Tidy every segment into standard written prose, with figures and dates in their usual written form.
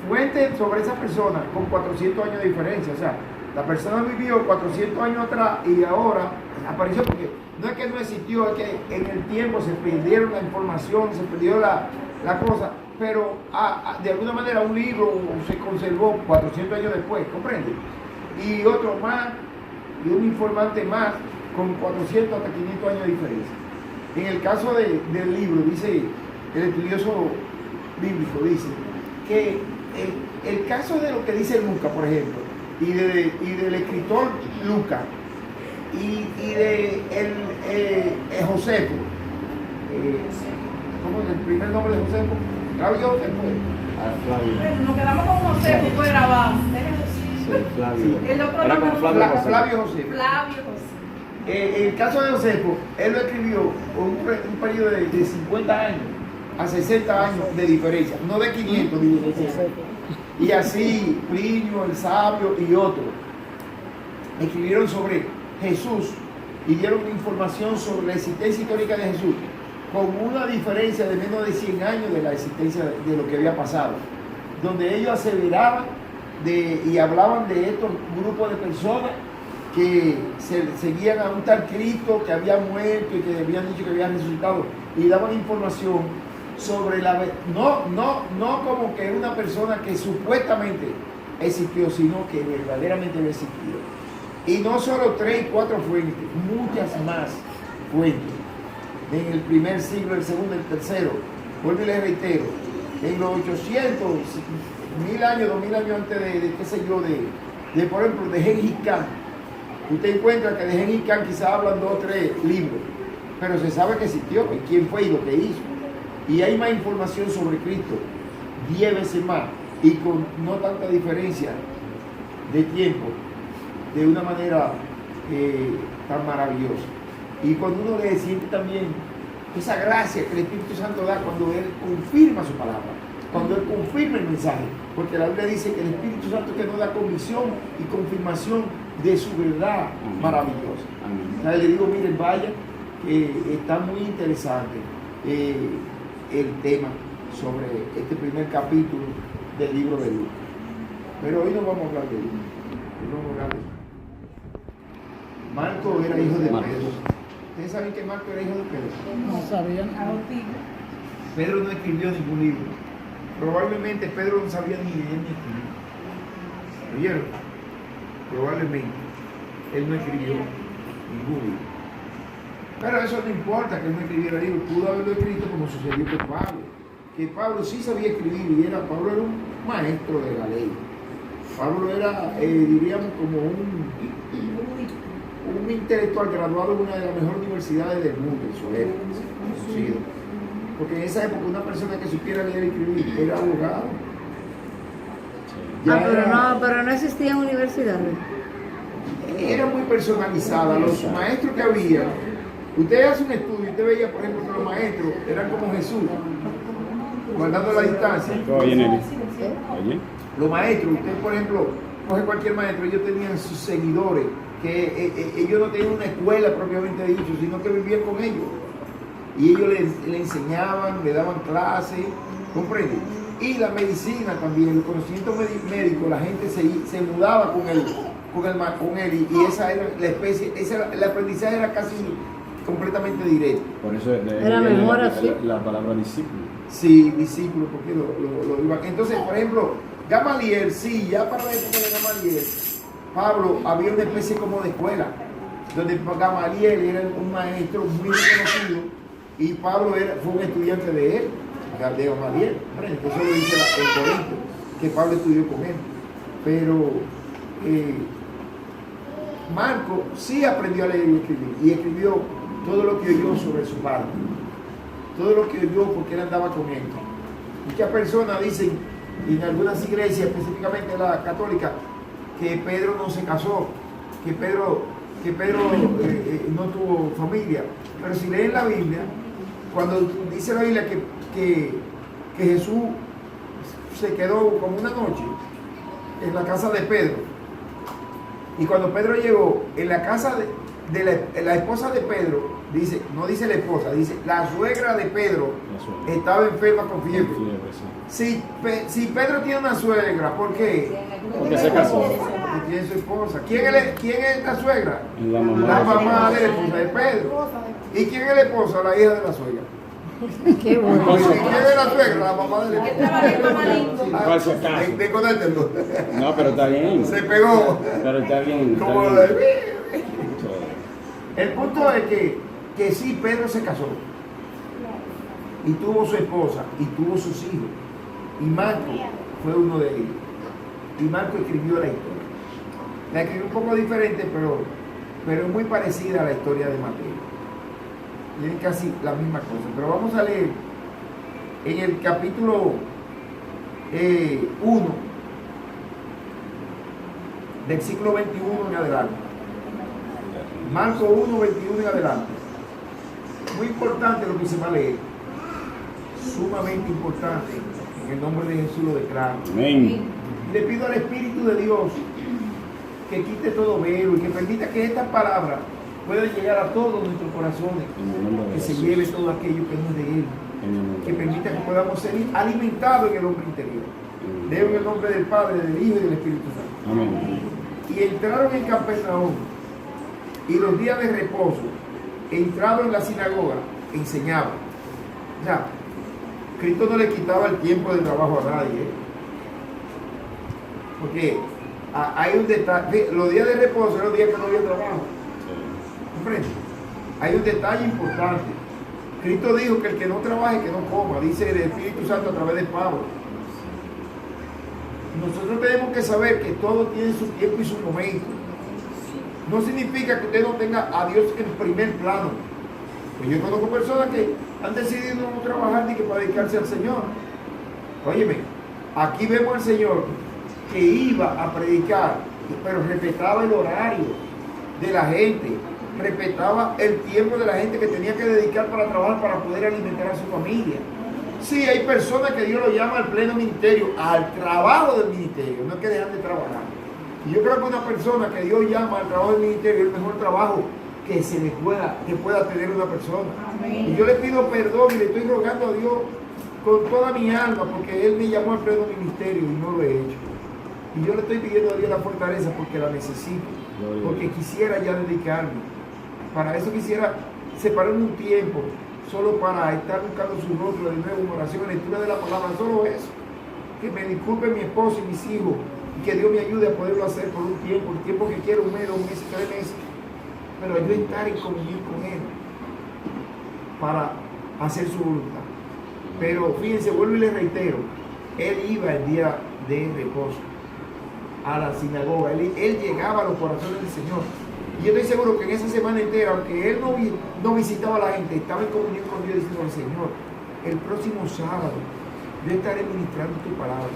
fuente sobre esa persona con 400 años de diferencia. O sea, la persona vivió 400 años atrás y ahora apareció, porque no es que no existió, es que en el tiempo se perdieron la información, se perdió la cosa, pero de alguna manera un libro se conservó 400 años después, ¿comprende? Y otro más, y un informante más, con 400 hasta 500 años de diferencia. En el caso del libro, dice el estudioso bíblico, dice que el caso de lo que dice Lucas, por ejemplo, y del escritor Lucas, y de Josefo, ¿cómo es el primer nombre de Josefo? Flavio después. Flavio. Bueno, nos quedamos con José, fue grabado. Sí, Flavio. El otro Era nombre con Flavio José. Flavio José. En el caso de Josefo, él lo escribió un periodo de 50 años a 60 años de diferencia, no de 500 de diferencia. Y así Plinio, el sabio y otros escribieron sobre Jesús y dieron información sobre la existencia histórica de Jesús, con una diferencia de menos de 100 años de la existencia de lo que había pasado, donde ellos aseveraban y hablaban de estos grupos de personas que seguían a un tal Cristo que había muerto y que habían dicho que había resucitado, y daban información sobre no como que una persona que supuestamente existió, sino que verdaderamente había existido. Y no solo 3 y 4 fuentes, muchas más fuentes. En el primer siglo, el segundo, el tercero, vuelvo y les reitero, en los 800, 1000 años, 2000 años antes de qué sé yo, por ejemplo, de Gengis Khan, usted encuentra que de Gengis Khan quizás hablan 2 o 3 libros, pero se sabe que existió y quién fue y lo que hizo. Y hay más información sobre Cristo, 10 veces más, y con no tanta diferencia de tiempo, de una manera tan maravillosa. Y cuando uno le siente también esa gracia que el Espíritu Santo da cuando Él confirma su palabra, cuando Él confirma el mensaje, porque la Biblia dice que el Espíritu Santo que nos da convicción y confirmación de su verdad maravillosa. O sea, le digo, miren, vaya, que está muy interesante el tema sobre este primer capítulo del libro de Lucas. Pero hoy no vamos a hablar de Lucas, hoy vamos a hablar de Marco. Era hijo de Pedro. ¿Ustedes saben que Marco era hijo de Pedro? No sabían. Pedro no escribió ningún libro. Probablemente Pedro no sabía ni leer ni escribir. ¿Oyeron? Probablemente él no escribió ningún libro. Pero eso no importa que él no escribiera libros. Pudo haberlo escrito como sucedió con Pablo. Que Pablo sí sabía escribir y Pablo era un maestro de la ley. Pablo era, diríamos, como un intelectual graduado de una de las mejores universidades del mundo en su época, conocido. Porque en esa época una persona que supiera leer y escribir era abogado. Pero no existían universidades. Era muy personalizada. Los maestros que había, usted hace un estudio y usted veía, por ejemplo, que los maestros eran como Jesús, guardando la distancia. Oye, Nelly. Oye. Los maestros, usted, por ejemplo, coge cualquier maestro, ellos tenían sus seguidores, que ellos no tenían una escuela propiamente dicho, sino que vivían con ellos. Y ellos le enseñaban, le daban clases, ¿comprende? Y la medicina también, el conocimiento médico, la gente se mudaba con él, y esa era la especie, el aprendizaje era casi completamente directo. Por eso era mejor así. La palabra discípulo. Sí, discípulo, porque lo iban. Entonces, por ejemplo, Gamaliel, sí, ya para la época de Gamaliel, Pablo había una especie como de escuela, donde Gamaliel era un maestro muy reconocido y Pablo fue un estudiante de él, de Gamaliel. Eso lo dice el Corinto, que Pablo estudió con él. Pero Marco sí aprendió a leer y escribir, y escribió todo lo que oyó sobre su padre, todo lo que oyó porque él andaba con él. Muchas personas dicen, en algunas iglesias, específicamente la católica, que Pedro no se casó, que Pedro no tuvo familia. Pero si leen la Biblia, cuando dice la Biblia que Jesús se quedó como una noche en la casa de Pedro, y cuando Pedro llegó en la casa de la esposa de Pedro, dice, no dice la esposa, dice la suegra de Pedro estaba enferma con fiebre. Si Pedro tiene una suegra, ¿por qué? Porque se casó. Porque tiene su esposa. ¿Quién es la suegra? La mamá. La mamá de la esposa de Pedro. ¿Y quién es la esposa? La hija de la suegra. Qué bueno. ¿Y quién es la suegra? La mamá de la esposa. Falso caso. Desconéctenlo. No, pero está bien. Se pegó. Pero está bien. Está Como bien. la El punto es que sí, Pedro se casó. Y tuvo su esposa. Y tuvo sus hijos. Y Marco fue uno de ellos. Y Marco escribió la historia. La escribió un poco diferente, pero es muy parecida a la historia de Mateo. Tienen casi la misma cosa. Pero vamos a leer en el capítulo 1, versículo 21 en adelante. Marcos 1, 21 en adelante. Muy importante lo que se va a leer. Sumamente importante. En el nombre de Jesús lo declaro. Amén. Le pido al Espíritu de Dios que quite todo velo y que permita que estas palabras puedan llegar a todos nuestros corazones. En el nombre de Que se Jesús. lleve todo aquello que no es de Él. En el nombre Que de permita que Jesús. podamos ser alimentados en el hombre interior. Leo en el nombre del Padre, del Hijo y del Espíritu Santo. Amén. Y entraron en Capernaum, y los días de reposo, entraron en la sinagoga, enseñaban. O sea, Cristo no le quitaba el tiempo de trabajo a nadie, porque hay un detalle. Los días de reposo eran los días que no había trabajo. ¿Comprende? Hay un detalle importante. Cristo dijo que el que no trabaje, que no coma, dice el Espíritu Santo a través de Pablo. Nosotros tenemos que saber que todo tiene su tiempo y su momento. No significa que usted no tenga a Dios en primer plano. Pues yo conozco personas que han decidido no trabajar ni que para dedicarse al Señor. Óyeme, aquí vemos al Señor que iba a predicar, pero respetaba el horario de la gente, respetaba el tiempo de la gente que tenía que dedicar para trabajar, para poder alimentar a su familia. Sí, hay personas que Dios lo llama al pleno ministerio, al trabajo del ministerio, no es que dejan de trabajar. Y yo creo que una persona que Dios llama al trabajo del ministerio es el mejor trabajo que pueda tener una persona. Amén. Y yo le pido perdón y le estoy rogando a Dios con toda mi alma, porque Él me llamó al pleno ministerio y no lo he hecho. Y yo le estoy pidiendo a Dios la fortaleza porque la necesito, porque quisiera ya dedicarme. Para eso quisiera separarme un tiempo, solo para estar buscando su rostro de nuevo en oración, en lectura de la palabra, solo eso. Que me disculpe mi esposo y mis hijos, y que Dios me ayude a poderlo hacer por un tiempo, el tiempo que quiera, 1 mes, 2 meses, 3 meses, pero yo estar en comunión con Él, para hacer su voluntad. Pero fíjense, vuelvo y les reitero, Él iba el día de reposo a la sinagoga, él llegaba a los corazones del Señor. Y yo estoy seguro que en esa semana entera, aunque él no visitaba a la gente, estaba en comunión con Dios diciendo al Señor, el próximo sábado yo estaré ministrando tu palabra.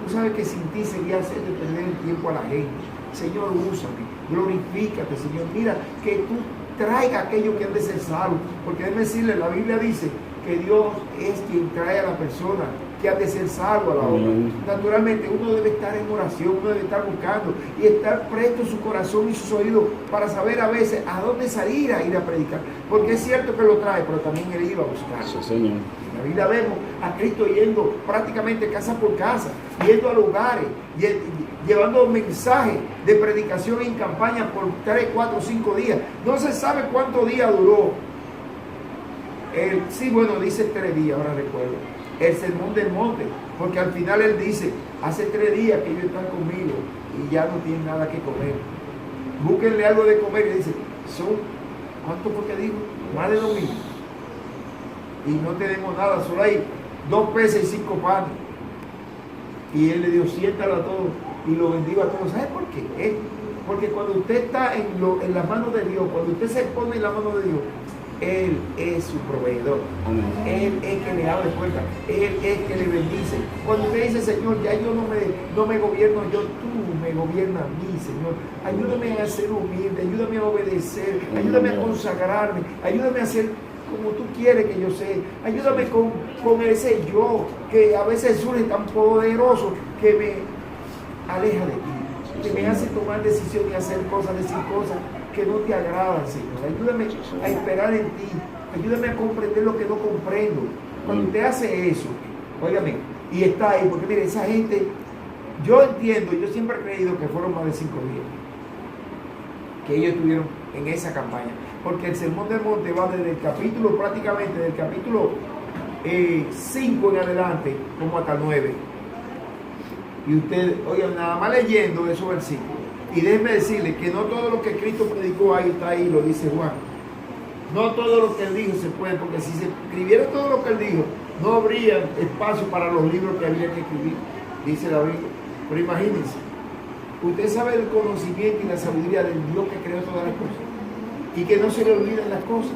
Tú sabes que sin ti sería hacerle perder el tiempo a la gente. Señor, úsame, glorifícate, Señor. Mira, que tú traigas aquello que han de ser salvo. Porque déjeme decirle, la Biblia dice que Dios es quien trae a la persona que ha de ser salvo a la obra. Naturalmente uno debe estar en oración, uno debe estar buscando y estar presto su corazón y sus oídos para saber a veces a dónde salir a ir a predicar. Porque es cierto que lo trae, pero también él iba a buscar. Sí, Señor. En la Biblia vemos a Cristo yendo prácticamente casa por casa, yendo a lugares, llevando mensajes de predicación en campaña por 3, 4, 5 días. No se sabe cuántos días duró. Sí, bueno, dice 3 días, ahora recuerdo. El sermón del monte, porque al final él dice, hace 3 días que ellos están conmigo y ya no tienen nada que comer. Búsquenle algo de comer. Y dice, ¿cuánto fue que dijo? Más de 2,000. Y no tenemos nada, solo hay 2 peces y 5 panes. Y él le dio, siéntalo a todos y lo bendigo a todos. ¿Sabe por qué? Porque cuando usted está en las manos de Dios, cuando usted se pone en la mano de Dios, Él es su proveedor. Amén. Él es que le abre puertas. Él es que le bendice. Cuando usted dice, Señor, ya yo no me gobierno yo, tú me gobiernas a mí, Señor. Ayúdame a ser humilde, ayúdame a obedecer, ayúdame a consagrarme, ayúdame a ser como tú quieres que yo sea. Ayúdame con ese yo que a veces surge tan poderoso que me aleja de ti, que me hace tomar decisiones y hacer cosas, decir cosas que no te agradan, Señor. Ayúdame a esperar en ti. Ayúdame a comprender lo que no comprendo. Cuando usted hace eso, óigame, y está ahí, porque mire, esa gente, yo entiendo, yo siempre he creído que fueron más de 5 días que ellos estuvieron en esa campaña, porque el Sermón del Monte va desde el capítulo, prácticamente del capítulo 5 en adelante, como hasta 9. Y usted, oigan, nada más leyendo esos versículos, y déjenme decirle que no todo lo que Cristo predicó ahí está ahí, lo dice Juan. No todo lo que él dijo se puede, porque si se escribiera todo lo que él dijo, no habría espacio para los libros que habría que escribir, dice la Biblia. Pero imagínense, usted sabe el conocimiento y la sabiduría del Dios que creó todas las cosas, y que no se le olviden las cosas.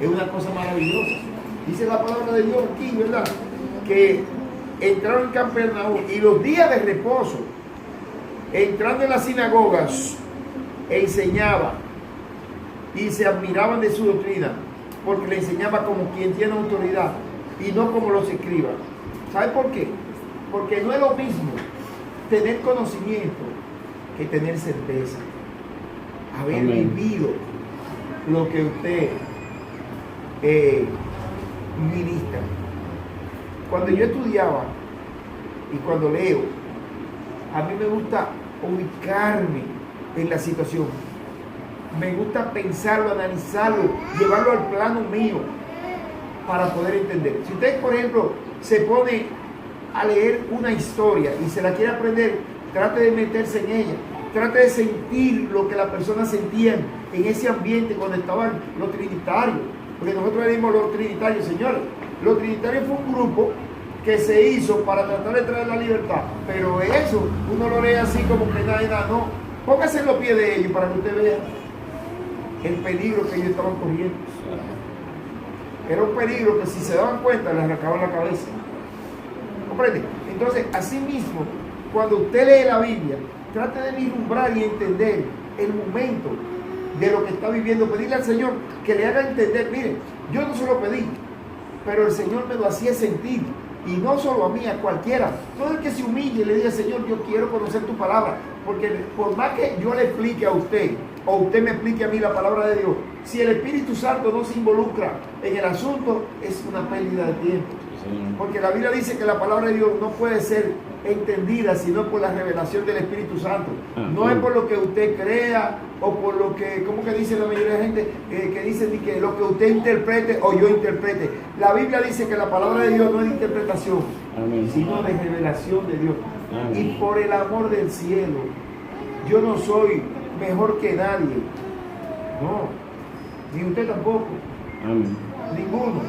Es una cosa maravillosa. Dice la palabra de Dios aquí, ¿verdad? Que entraron en Capernaum y los días de reposo, entrando en las sinagogas, enseñaba y se admiraban de su doctrina, porque le enseñaba como quien tiene autoridad y no como los escribas. ¿Sabe por qué? Porque no es lo mismo tener conocimiento que tener certeza. Haber vivido lo que usted ministra. Cuando yo estudiaba y cuando leo, a mí me gusta ubicarme en la situación. Me gusta pensarlo, analizarlo, llevarlo al plano mío para poder entender. Si usted, por ejemplo, se pone a leer una historia y se la quiere aprender, trate de meterse en ella. Trate de sentir lo que las personas sentían en ese ambiente cuando estaban los trinitarios. Porque nosotros leímos los trinitarios, señores. Los trinitarios fue un grupo que se hizo para tratar de traer la libertad. Pero eso, uno lo lee así como que nada, no. Póngase en los pies de ellos para que usted vea el peligro que ellos estaban corriendo. Era un peligro que si se daban cuenta les arrancaban la cabeza. ¿Comprende? Entonces, así mismo, cuando usted lee la Biblia, trate de vislumbrar y entender el momento de lo que está viviendo. Pedirle al Señor que le haga entender. Mire, yo no se lo pedí, pero el Señor me lo hacía sentir. Y no solo a mí, a cualquiera. Todo el que se humille y le diga, Señor, yo quiero conocer tu palabra. Porque por más que yo le explique a usted, o usted me explique a mí la palabra de Dios, si el Espíritu Santo no se involucra en el asunto, es una pérdida de tiempo. Porque la Biblia dice que la palabra de Dios no puede ser entendida sino por la revelación del Espíritu Santo. No es por lo que usted crea o por lo que, ¿cómo que dice la mayoría de gente? Que dice que lo que usted interprete o yo interprete. La Biblia dice que la palabra de Dios no es de interpretación, sino de revelación de Dios. Y por el amor del cielo, yo no soy mejor que nadie. No, ni usted tampoco. Ninguno.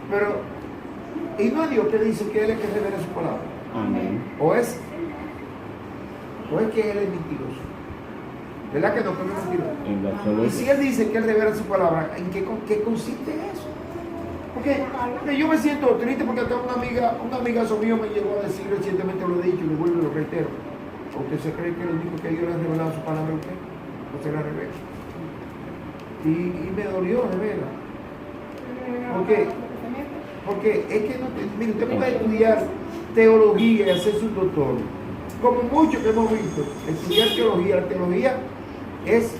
Pero y no es Dios que dice que Él es que revela su palabra. O es que Él es mentiroso. ¿Verdad que no? Que es mentiroso. Y si Él dice que Él revela su palabra, ¿en qué consiste eso? Porque yo me siento triste porque tengo una amiga mío me llegó a decir recientemente, lo he dicho y lo vuelvo y lo reitero. ¿Usted se cree que lo único que Dios le ha revelado su palabra a usted? ¿O se la revela? Y me dolió, de verdad. Porque es que mire, usted puede estudiar teología y hacer su doctor. Como muchos que hemos visto, estudiar teología. La teología es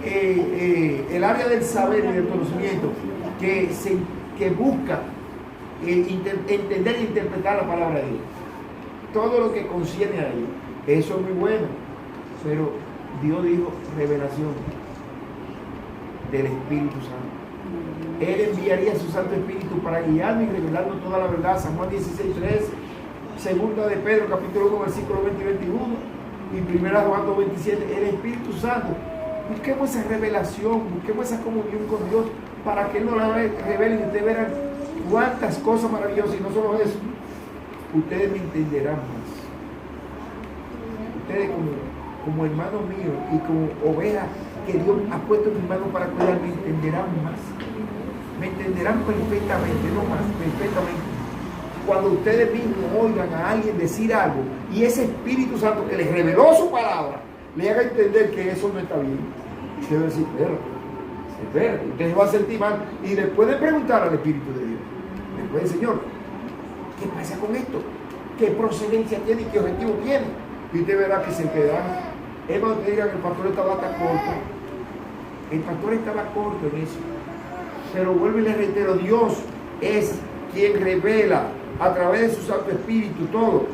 el área del saber y del conocimiento que busca entender e interpretar la palabra de Dios. Todo lo que concierne a ello. Eso es muy bueno. Pero Dios dijo revelación del Espíritu Santo. Él enviaría su Santo Espíritu para guiarnos y revelarnos toda la verdad. San Juan 16:3, segunda de Pedro, capítulo 1, versículo 20 y 21, y primera Juan 2:27, el Espíritu Santo. Busquemos esa revelación, busquemos esa comunión con Dios para que Él nos la revele y ustedes verán cuántas cosas maravillosas. Y no solo eso, ustedes me entenderán más. Ustedes como hermanos míos y como ovejas que Dios ha puesto en mis manos para cuidar, me entenderán más. Me entenderán perfectamente, no más, perfectamente. Cuando ustedes mismos oigan a alguien decir algo y ese Espíritu Santo que les reveló su palabra, le haga entender que eso no está bien. Usted va a decir, espérate, usted se va a sentir mal y le pueden preguntar al Espíritu de Dios. Le pueden, Señor, ¿qué pasa con esto? ¿Qué procedencia tiene y qué objetivo tiene? Y usted verá que se quedará. Es cuando te digan que el pastor estaba tan corto. El pastor estaba corto en eso. Pero vuelvo y le reitero, Dios es quien revela a través de su Santo Espíritu, todo.